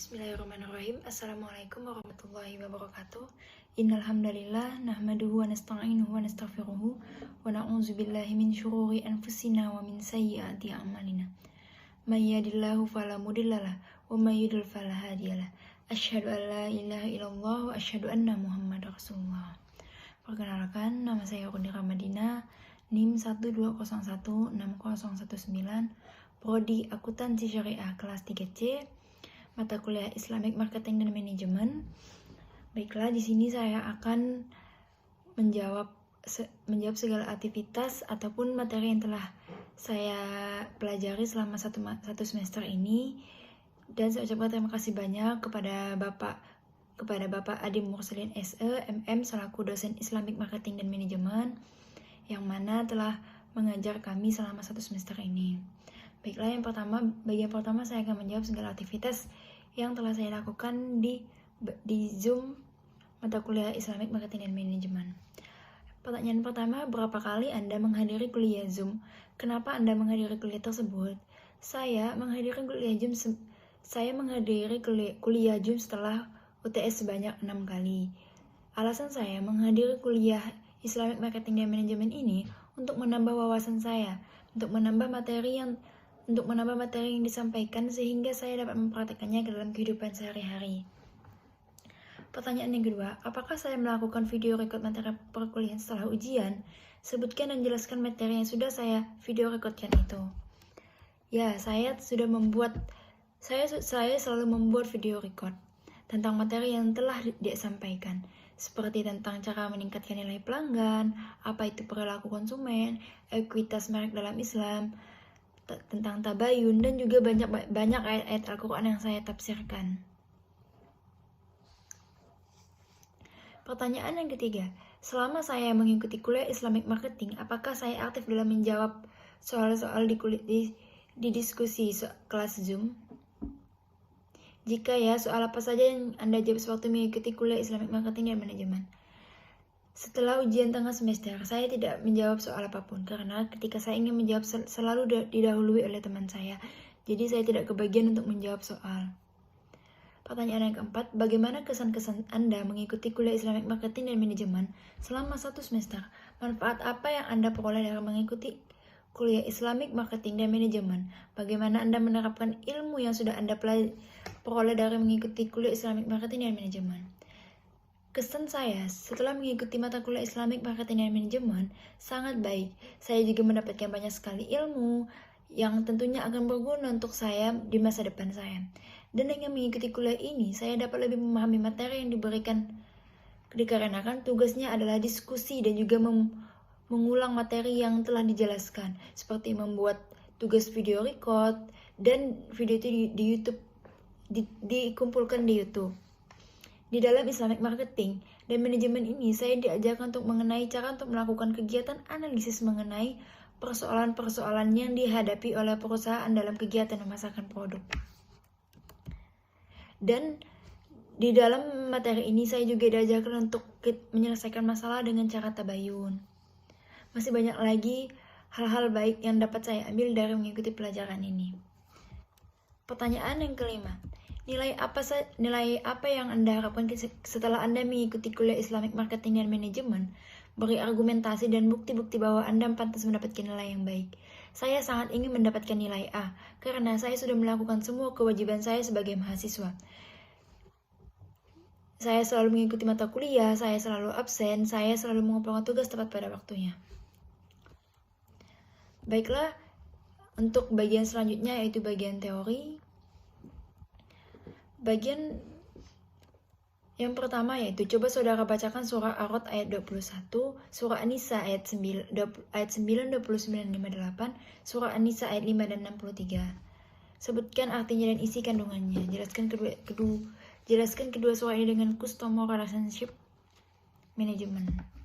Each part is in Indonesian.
Bismillahirrahmanirrahim. Assalamualaikum warahmatullahi wabarakatuh. Innal hamdalillah nahmaduhu wa nasta'inuhu wa nastaghfiruhu wa na'udzubillahi min syururi anfusina wa min sayyiati a'malina. May yahdihillahu fala mudhillalah wa may yudhlil fala hadiyalah. Asyhadu an la ilaha illallah wa asyhadu anna Muhammadar Rasulullah. Perkenalkan, nama saya Rudi Ramadina, NIM 120160019, Prodi Akuntansi Syariah kelas 3C, mata kuliah Islamic Marketing dan Manajemen. Baiklah, di sini saya akan menjawab segala aktivitas ataupun materi yang telah saya pelajari selama satu semester ini. Dan saya ucapkan terima kasih banyak kepada Bapak Adi Mursalin SE, MM, selaku dosen Islamic Marketing dan Manajemen, yang mana telah mengajar kami selama satu semester ini. Baiklah, bagian pertama saya akan menjawab segala aktivitas yang telah saya lakukan di Zoom mata kuliah Islamic Marketing dan Manajemen. Pertanyaan pertama, berapa kali Anda menghadiri kuliah Zoom? Kenapa Anda menghadiri kuliah tersebut? Saya menghadiri kuliah Zoom setelah UTS sebanyak 6 kali. Alasan saya menghadiri kuliah Islamic Marketing dan Manajemen ini untuk menambah wawasan saya, untuk menambah materi yang disampaikan sehingga saya dapat mempraktikkannya ke dalam kehidupan sehari-hari. Pertanyaan yang kedua, apakah saya melakukan video record materi perkuliahan setelah ujian? Sebutkan dan jelaskan materi yang sudah saya video recordkan itu. Ya, saya selalu membuat video record tentang materi yang telah disampaikan, seperti tentang cara meningkatkan nilai pelanggan, apa itu perilaku konsumen, ekuitas merek dalam Islam, tentang tabayun, dan juga banyak ayat-ayat Al-Quran yang saya tafsirkan. Pertanyaan yang ketiga, selama saya mengikuti kuliah Islamic Marketing, apakah saya aktif dalam menjawab soal-soal di diskusi kelas Zoom? Jika ya, soal apa saja yang Anda jawab sewaktu mengikuti kuliah Islamic Marketing dan Manajemen? Setelah ujian tengah semester, saya tidak menjawab soal apapun, karena ketika saya ingin menjawab selalu didahului oleh teman saya, jadi saya tidak kebagian untuk menjawab soal. Pertanyaan yang keempat, bagaimana kesan-kesan Anda mengikuti kuliah Islamic Marketing dan Manajemen selama satu semester? Manfaat apa yang Anda peroleh dari mengikuti kuliah Islamic Marketing dan Manajemen? Bagaimana Anda menerapkan ilmu yang sudah Anda peroleh dari mengikuti kuliah Islamic Marketing dan Manajemen? Kesan saya setelah mengikuti mata kuliah Islamic Marketing dan Manajemen sangat baik. Saya juga mendapatkan banyak sekali ilmu yang tentunya akan berguna untuk saya di masa depan saya. Dan dengan mengikuti kuliah ini, saya dapat lebih memahami materi yang diberikan, dikarenakan tugasnya adalah diskusi dan juga mengulang materi yang telah dijelaskan, seperti membuat tugas video record, dan video itu di YouTube, dikumpulkan di YouTube. Di dalam Islamic Marketing dan Manajemen ini, saya diajarkan untuk mengenai cara untuk melakukan kegiatan analisis mengenai persoalan-persoalan yang dihadapi oleh perusahaan dalam kegiatan memasarkan produk. Dan di dalam materi ini, saya juga diajarkan untuk menyelesaikan masalah dengan cara tabayun. Masih banyak lagi hal-hal baik yang dapat saya ambil dari mengikuti pelajaran ini. Pertanyaan yang kelima, nilai apa yang Anda harapkan setelah Anda mengikuti kuliah Islamic Marketing dan Manajemen? Beri argumentasi dan bukti-bukti bahwa Anda pantas mendapatkan nilai yang baik. Saya sangat ingin mendapatkan nilai A, karena saya sudah melakukan semua kewajiban saya sebagai mahasiswa. Saya selalu mengikuti mata kuliah, saya selalu absen, saya selalu mengumpulkan tugas tepat pada waktunya. Baiklah, untuk bagian selanjutnya yaitu bagian teori. Bagian yang pertama yaitu coba saudara bacakan surah Ar-Ra'd ayat 21, surah An-Nisa ayat 9, 29, 58, surah An-Nisa ayat 5 dan 63. Sebutkan artinya dan isi kandungannya. Jelaskan kedua surah ini dengan Customer Relationship Management.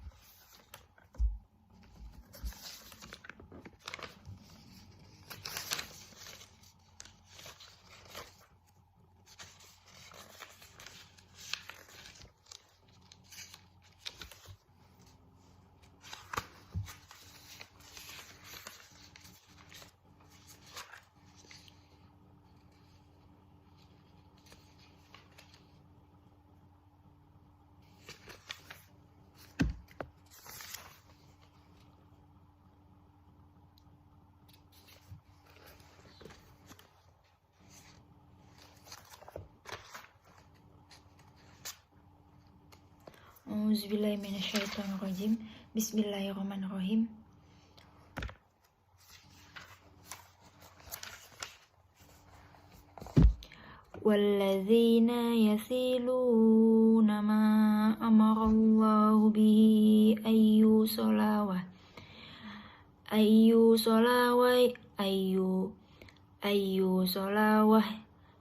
Auzubillahi minasyaitonirrajim. Bismillahirrahmanirrahim. Walladzina yasiluna ma amarallahu bihi ayyu solawah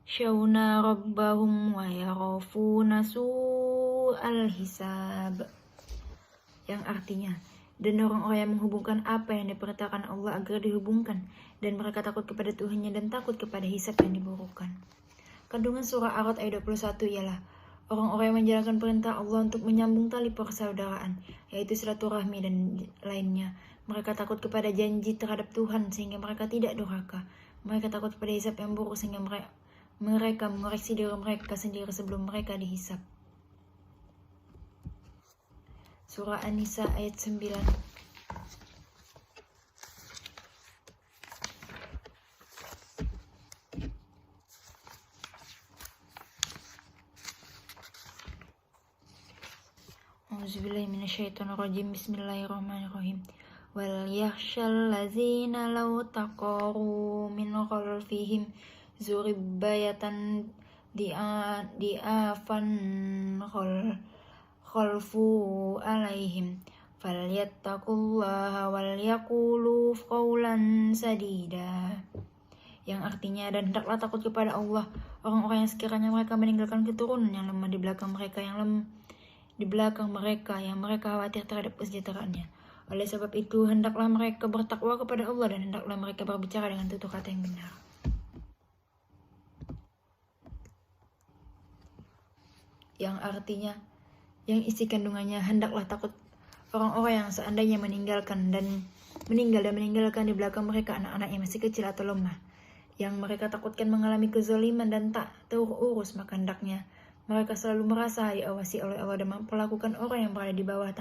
syauna rabbahum wa yakhafuna su'al hisab. Yang artinya, dan orang-orang yang menghubungkan apa yang diperintahkan Allah agar dihubungkan, dan mereka takut kepada Tuhannya dan takut kepada hisab yang diburukan. Kandungan surah Ar-Ra'd ayat 21 ialah orang-orang yang menjalankan perintah Allah untuk menyambung tali persaudaraan, yaitu silaturahmi dan lainnya. Mereka takut kepada janji terhadap Tuhan sehingga mereka tidak durhaka. Mereka takut kepada hisab yang buruk sehingga mereka mengoreksi diri mereka sendiri sebelum mereka dihisab. Surah An-Nisa ayat 9. Auzubillahi minasyaitonirrajim. Bismillahirrahmanirrahim. Wal yakhshal ladzina law taqaru min khalfihim zuribbayatan di'afan khalfu alaihim falyattaqullaha wal yaqulu qawlan sadida. Yang artinya, dan hendaklah takut kepada Allah orang-orang yang sekiranya mereka meninggalkan keturunan yang lemah di belakang mereka yang mereka khawatir terhadap kesejahteraannya. Oleh sebab itu, hendaklah mereka bertakwa kepada Allah dan hendaklah mereka berbicara dengan tutur kata yang benar. Yang artinya, yang isi kandungannya, hendaklah takut orang-orang yang seandainya meninggal dan meninggalkan di belakang mereka anak-anak yang masih kecil atau lemah, yang mereka takutkan mengalami kezaliman dan tak terurus, maka hendaknya mereka selalu merasa diawasi oleh Allah dan memperlakukan orang yang berada di bawah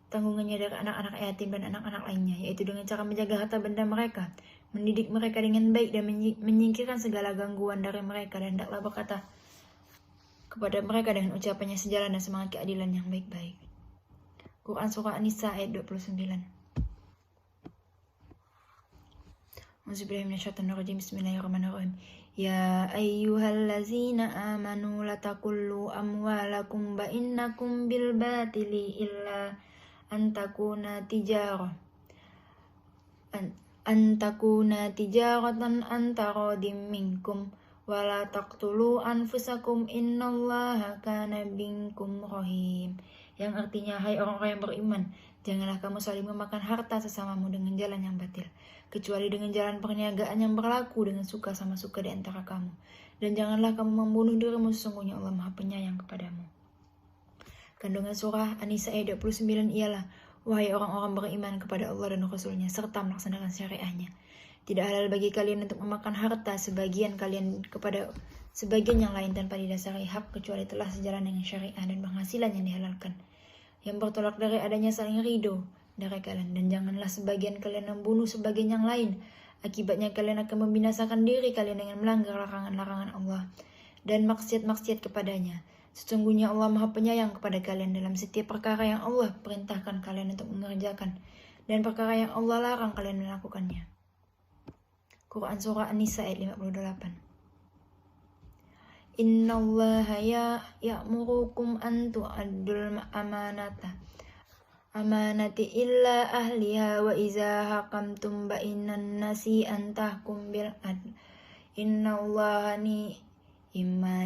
tanggungannya dari anak-anak yatim dan anak-anak lainnya, yaitu dengan cara menjaga harta benda mereka, mendidik mereka dengan baik dan menyingkirkan segala gangguan dari mereka, dan hendaklah berkata kepada mereka dengan ucapannya sejalan dan semangat keadilan yang baik-baik. Quran Surah An-Nisa ayat 29. Bismillahirrahmanirrahim. Ya ayyuhallazina amanu la taqullu amwalakum bainakum bil batili illa an takuna tijaratan an taradim minkum wala taqtulu anfusakum innallaha kana bikum rahim. Yang artinya, hai orang-orang yang beriman, janganlah kamu saling memakan harta sesamamu dengan jalan yang batil, kecuali dengan jalan perniagaan yang berlaku dengan suka sama suka di antara kamu. Dan janganlah kamu membunuh dirimu, sesungguhnya Allah Maha Penyayang kepadamu. Kandungan surah An-Nisa ayat 29 ialah, wahai orang-orang beriman kepada Allah dan Rasul-Nya serta melaksanakan syariahnya, tidak halal bagi kalian untuk memakan harta sebagian kalian kepada sebagian yang lain tanpa didasari hak, kecuali telah sejalan dengan syariah dan penghasilan yang dihalalkan, yang bertolak dari adanya saling ridho dari kalian. Dan janganlah sebagian kalian membunuh sebagian yang lain, akibatnya kalian akan membinasakan diri kalian dengan melanggar larangan-larangan Allah dan maksiat-maksiat kepadanya. Sesungguhnya Allah Maha Penyayang kepada kalian dalam setiap perkara yang Allah perintahkan kalian untuk mengerjakan dan perkara yang Allah larang kalian melakukannya. Quran Surah An-Nisa ayat 58. Innallaha ya'murukum an tu'addul amanati illa ahliha wa iza hakamtum bainan nasi an tahkum bil adl innallaha imma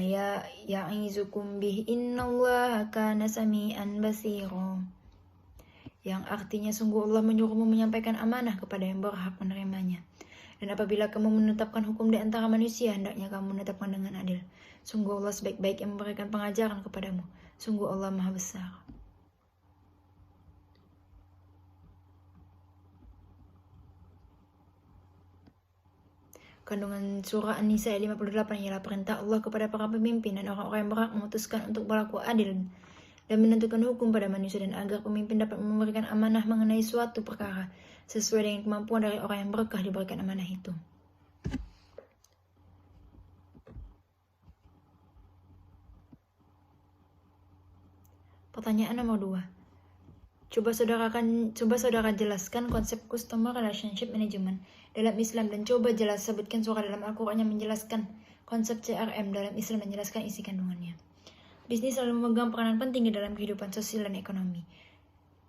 ya'izukum bih innallaha kana sami'an basira. Yang artinya, sungguh Allah menyuruhmu menyampaikan amanah kepada yang berhak menerimanya. Dan apabila kamu menetapkan hukum di antara manusia, hendaknya kamu menetapkan dengan adil. Sungguh Allah sebaik-baik yang memberikan pengajaran kepadamu. Sungguh Allah Maha Besar. Kandungan surah An-Nisa ayat 58 ialah perintah Allah kepada para pemimpin dan orang-orang yang berhak memutuskan untuk berlaku adil dan menentukan hukum pada manusia, dan agar pemimpin dapat memberikan amanah mengenai suatu perkara sesuai dengan kemampuan dari orang yang berkah diberikan amanah itu. Pertanyaan nomor 2. Coba saudara jelaskan konsep Customer Relationship Management dalam Islam dan coba sebutkan surah dalam Al-Quran yang menjelaskan konsep CRM dalam Islam dan menjelaskan isi kandungannya. Bisnis selalu memegang peranan penting di dalam kehidupan sosial dan ekonomi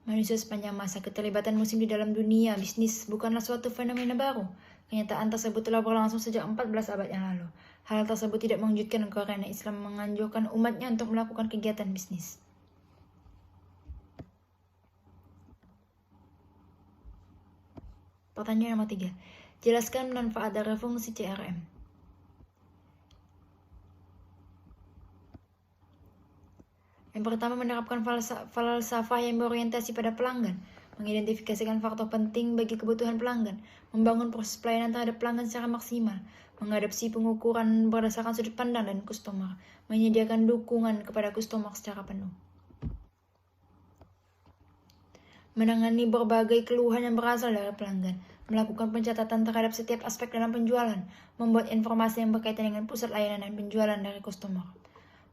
manusia sepanjang masa. Keterlibatan muslim di dalam dunia bisnis bukanlah suatu fenomena baru. Kenyataan tersebut telah berlangsung sejak 14 abad yang lalu. Hal tersebut tidak mengejutkan karena Islam menganjurkan umatnya untuk melakukan kegiatan bisnis. Pertanyaan nomor 3. Jelaskan manfaat dari fungsi CRM. Yang pertama, menerapkan falsafah yang berorientasi pada pelanggan, mengidentifikasikan faktor penting bagi kebutuhan pelanggan, membangun proses pelayanan terhadap pelanggan secara maksimal, mengadopsi pengukuran berdasarkan sudut pandang dan customer, menyediakan dukungan kepada customer secara penuh. Menangani berbagai keluhan yang berasal dari pelanggan, melakukan pencatatan terhadap setiap aspek dalam penjualan, membuat informasi yang berkaitan dengan pusat layanan dan penjualan dari customer.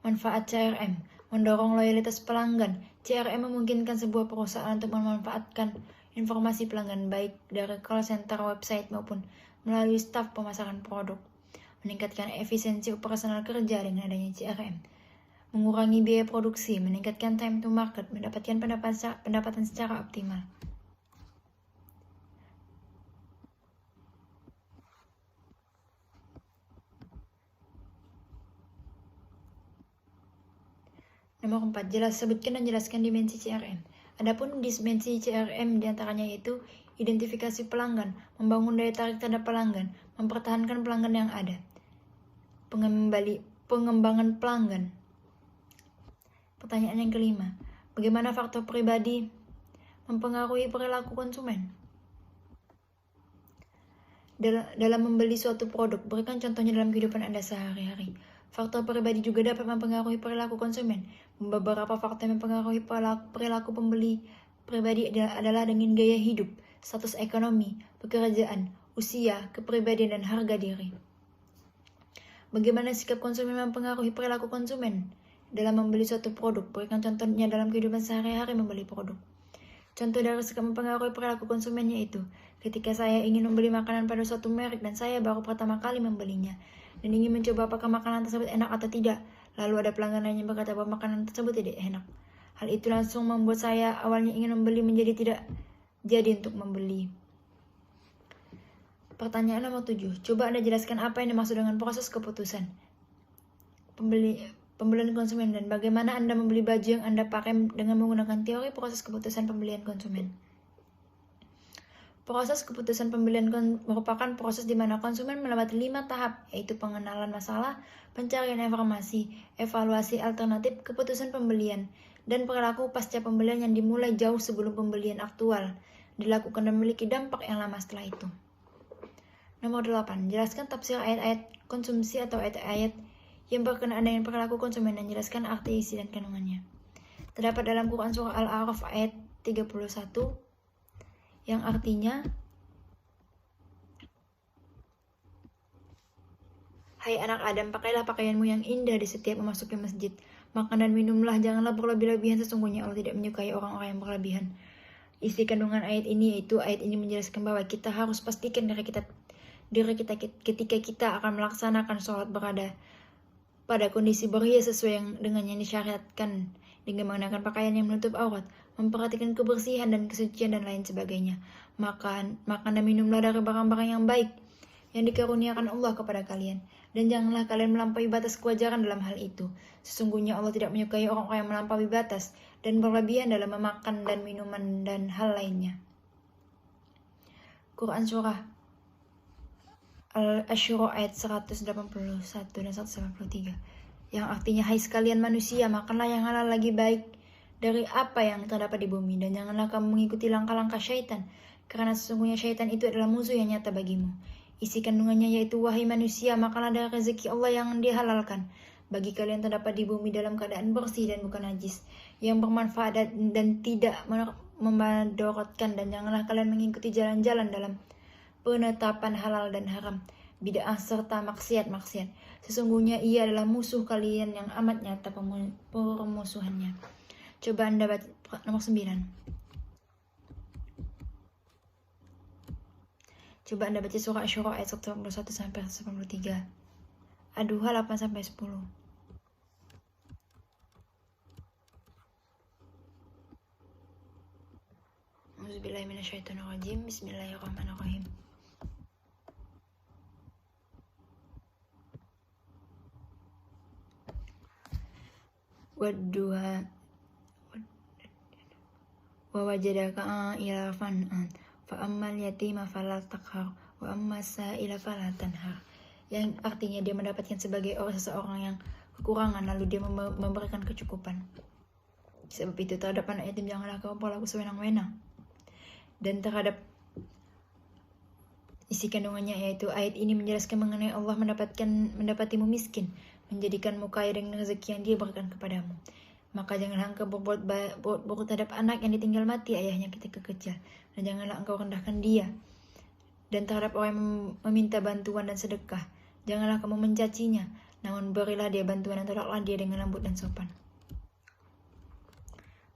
Manfaat CRM, mendorong loyalitas pelanggan. CRM memungkinkan sebuah perusahaan untuk memanfaatkan informasi pelanggan baik dari call center, website maupun melalui staf pemasaran produk. Meningkatkan efisiensi operasional kerja dengan adanya CRM. Mengurangi biaya produksi, meningkatkan time to market, mendapatkan pendapatan secara optimal. Nomor 4. Sebutkan dan jelaskan dimensi CRM. Adapun dimensi CRM diantaranya yaitu identifikasi pelanggan, membangun daya tarik terhadap pelanggan, mempertahankan pelanggan yang ada, pengembangan pelanggan. Pertanyaan yang kelima, bagaimana faktor pribadi mempengaruhi perilaku konsumen? Dalam membeli suatu produk, berikan contohnya dalam kehidupan Anda sehari-hari. Faktor pribadi juga dapat mempengaruhi perilaku konsumen. Beberapa faktor yang mempengaruhi perilaku pembeli pribadi adalah dengan gaya hidup, status ekonomi, pekerjaan, usia, kepribadian, dan harga diri. Bagaimana sikap konsumen mempengaruhi perilaku konsumen? Dalam membeli suatu produk, berikan contohnya dalam kehidupan sehari-hari membeli produk. Contoh dari sikap mempengaruhi perilaku konsumen yaitu ketika saya ingin membeli makanan pada suatu merek dan saya baru pertama kali membelinya dan ingin mencoba apakah makanan tersebut enak atau tidak, lalu ada pelanggan lain yang berkata bahwa makanan tersebut tidak enak. Hal itu langsung membuat saya awalnya ingin membeli menjadi tidak jadi untuk membeli. Pertanyaan nomor 7. Coba Anda jelaskan apa yang dimaksud dengan proses keputusan pembelian konsumen dan bagaimana Anda membeli baju yang Anda pakai dengan menggunakan teori proses keputusan pembelian konsumen. Proses keputusan pembelian merupakan proses di mana konsumen melewati 5 tahap, yaitu pengenalan masalah, pencarian informasi, evaluasi alternatif, keputusan pembelian, dan perilaku pasca pembelian yang dimulai jauh sebelum pembelian aktual dilakukan dan memiliki dampak yang lama setelah itu. Nomor 8. Jelaskan tafsir ayat-ayat konsumsi atau ayat-ayat yang berkenaan dengan perilaku konsumen dan jelaskan arti isi dan kandungannya. Terdapat dalam Quran Surah Al-A'raf ayat 31 yang artinya, hai anak Adam, pakailah pakaianmu yang indah di setiap memasuki masjid. Makan dan minumlah, janganlah berlebih-lebihan, sesungguhnya Allah tidak menyukai orang-orang yang berlebihan. Isi kandungan ayat ini yaitu ayat ini menjelaskan bahwa kita harus pastikan diri kita ketika kita akan melaksanakan sholat berada pada kondisi berhias sesuai dengan yang disyariatkan, dengan mengenakan pakaian yang menutup aurat, memperhatikan kebersihan dan kesucian dan lain sebagainya. Makan dan minumlah dari barang-barang yang baik yang dikaruniakan Allah kepada kalian, dan janganlah kalian melampaui batas kewajaran dalam hal itu. Sesungguhnya Allah tidak menyukai orang-orang yang melampaui batas dan berlebihan dalam memakan dan minuman dan hal lainnya. Quran Surah Al-Asyura ayat 181 dan 183 yang artinya, hai sekalian manusia, makanlah yang halal lagi baik dari apa yang terdapat di bumi, dan janganlah kamu mengikuti langkah-langkah syaitan, karena sesungguhnya syaitan itu adalah musuh yang nyata bagimu. Isi kandungannya yaitu, wahai manusia, makanlah dari rezeki Allah yang dihalalkan bagi kalian terdapat di bumi dalam keadaan bersih dan bukan najis, yang bermanfaat dan tidak memudaratkan, dan janganlah kalian mengikuti jalan-jalan dalam penetapan halal dan haram, bid'ah serta maksiat-maksiat. Sesungguhnya ia adalah musuh kalian yang amat nyata permusuhannya. Coba Anda baca nomor 9. Coba Anda baca surah Asy-Syura ayat 181 sampai 183. Ad-Duha 8 sampai 10. Auzubillahi minasyaitonirrajim. Bismillahirrahmanirrahim. Wad-duha wa wajadaka ilafan fa ammal yatima fala taqhar wa ammas sa'ila fala tanhar. Yang artinya dia mendapatkan sebagai seseorang yang kekurangan lalu dia memberikan kecukupan. Sebab itu terhadap anak yatim janganlah kau berlaku sewenang-wenang. Dan terhadap isi kandungannya, yaitu ayat ini menjelaskan mengenai Allah mendapatimu miskin, menjadikanmu kaya dengan rezeki yang dia berikan kepadamu. Maka janganlah engkau berbuat buruk terhadap anak yang ditinggal mati ayahnya ketika kecil, dan janganlah engkau rendahkan dia. Dan terhadap orang yang meminta bantuan dan sedekah, janganlah kamu mencacinya, namun berilah dia bantuan dan tolaklah dia dengan lembut dan sopan.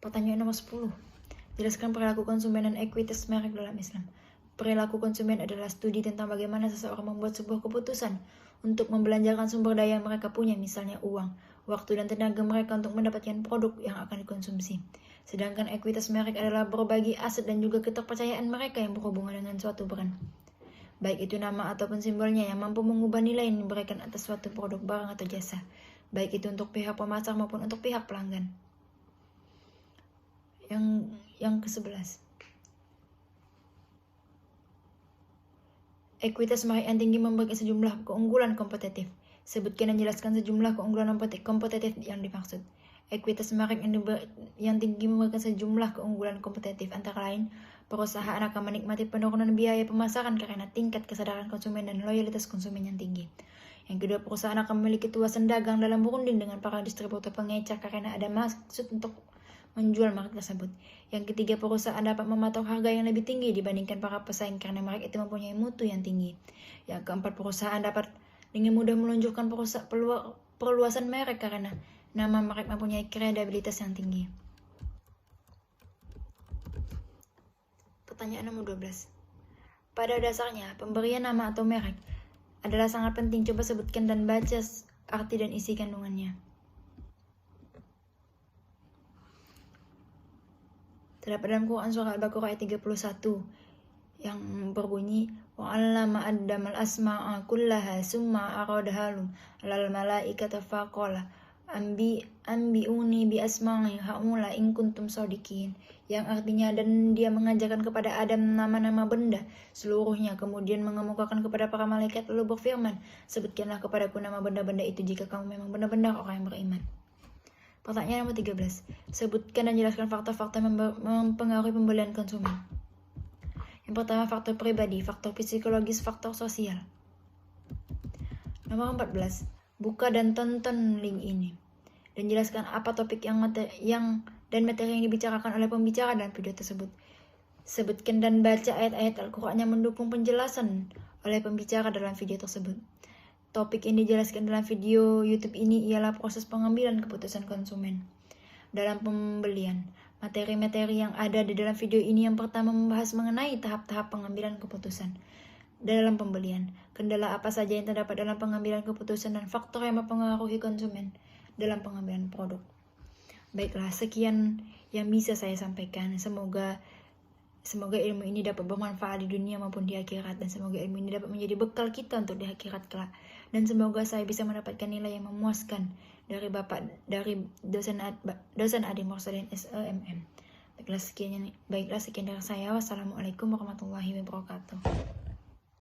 Pertanyaan nomor 10. Jelaskan perilaku konsumen dan ekuitas merek dalam Islam. Perilaku konsumen adalah studi tentang bagaimana seseorang membuat sebuah keputusan untuk membelanjakan sumber daya yang mereka punya, misalnya uang, waktu, dan tenaga mereka untuk mendapatkan produk yang akan dikonsumsi. Sedangkan ekuitas merek adalah berbagi aset dan juga keterpercayaan mereka yang berhubungan dengan suatu brand. Baik itu nama ataupun simbolnya yang mampu mengubah nilai yang diberikan atas suatu produk, barang, atau jasa. Baik itu untuk pihak pemasar maupun untuk pihak pelanggan. Yang ke-11. Ekuitas merek yang tinggi memberikan sejumlah keunggulan kompetitif. Sebutkan dan jelaskan sejumlah keunggulan kompetitif yang dimaksud. Ekuitas merek yang tinggi memberikan sejumlah keunggulan kompetitif, antara lain perusahaan akan menikmati penurunan biaya pemasaran karena tingkat kesadaran konsumen dan loyalitas konsumen yang tinggi. Yang kedua, perusahaan akan memiliki tuasan dagang dalam berunding dengan para distributor pengecer karena ada maksud untuk menjual merek tersebut. Yang ketiga, perusahaan dapat mematok harga yang lebih tinggi dibandingkan para pesaing karena merek itu mempunyai mutu yang tinggi. Yang keempat, perusahaan dapat dengan mudah meluncurkan perluasan merek karena nama merek mempunyai kredibilitas yang tinggi. Pertanyaan nomor 12. Pada dasarnya, pemberian nama atau merek adalah sangat penting. Coba sebutkan dan baca arti dan isi kandungannya. Terdapat dalam Quran surah Al-Baqarah ayat 31 yang berbunyi wa'allama addamal asma'a kullaha summa aradhalum alal malaikata faqala ambiuni bi asma'i haula in kuntum shadiqin, yang artinya dan dia mengajarkan kepada Adam nama-nama benda seluruhnya, kemudian mengemukakan kepada para malaikat lalu berfirman, sebutkanlah kepadaku nama benda-benda itu jika kamu memang benar-benar orang yang beriman. Pertanyaan nomor 13. Sebutkan dan jelaskan faktor-faktor yang mempengaruhi pembelian konsumen. Yang pertama, faktor pribadi, faktor psikologis, faktor sosial. Nomor 14. Buka dan tonton link ini. Dan jelaskan apa topik materi yang dibicarakan oleh pembicara dalam video tersebut. Sebutkan dan baca ayat-ayat Al-Quran yang mendukung penjelasan oleh pembicara dalam video tersebut. Topik yang dijelaskan dalam video YouTube ini ialah proses pengambilan keputusan konsumen dalam pembelian. Materi-materi yang ada di dalam video ini yang pertama membahas mengenai tahap-tahap pengambilan keputusan dalam pembelian, kendala apa saja yang terdapat dalam pengambilan keputusan, dan faktor yang mempengaruhi konsumen dalam pengambilan produk. Baiklah, sekian yang bisa saya sampaikan. Semoga ilmu ini dapat bermanfaat di dunia maupun di akhirat, dan semoga ilmu ini dapat menjadi bekal kita untuk di akhirat kelak. Dan semoga saya bisa mendapatkan nilai yang memuaskan dari dosen Adi Mursalin SEMM. Baiklah, sekian dari saya. Wassalamualaikum warahmatullahi wabarakatuh.